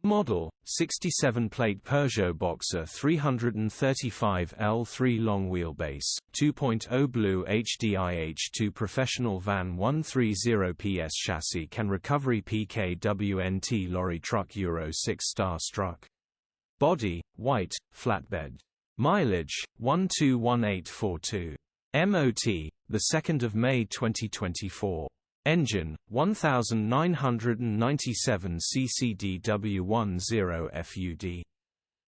Model, 67-plate Peugeot Boxer 335 L3 long wheelbase, 2.0 BlueHDi H2 professional van 130 PS chassis can recovery PKWNT lorry truck Euro 6 star struck. Body, white, flatbed. Mileage, 121842. MOT, 2 May 2024. Engine, 1997 ccdw10 FUD.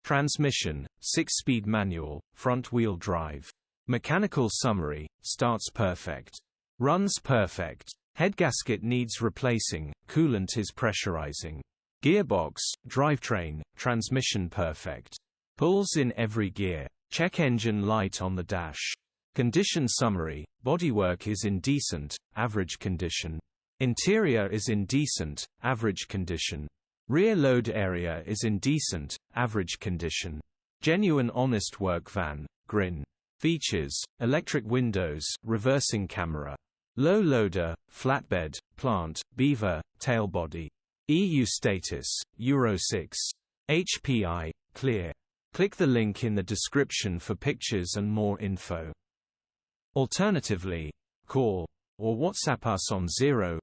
Transmission, 6-speed manual, front-wheel drive. Mechanical summary, starts perfect. Runs perfect. Headgasket needs replacing, coolant is pressurizing. Gearbox, drivetrain, transmission perfect. Pulls in every gear. Check engine light on the dash. Condition summary, bodywork is in decent, average condition. Interior is in decent, average condition. Rear load area is in decent, average condition. Genuine honest work van, grin. Features, electric windows, reversing camera. Low loader, flatbed, plant, beaver, tail body. EU status, Euro 6. HPI, clear. Click the link in the description for pictures and more info. Alternatively, call or WhatsApp us on 07401199972.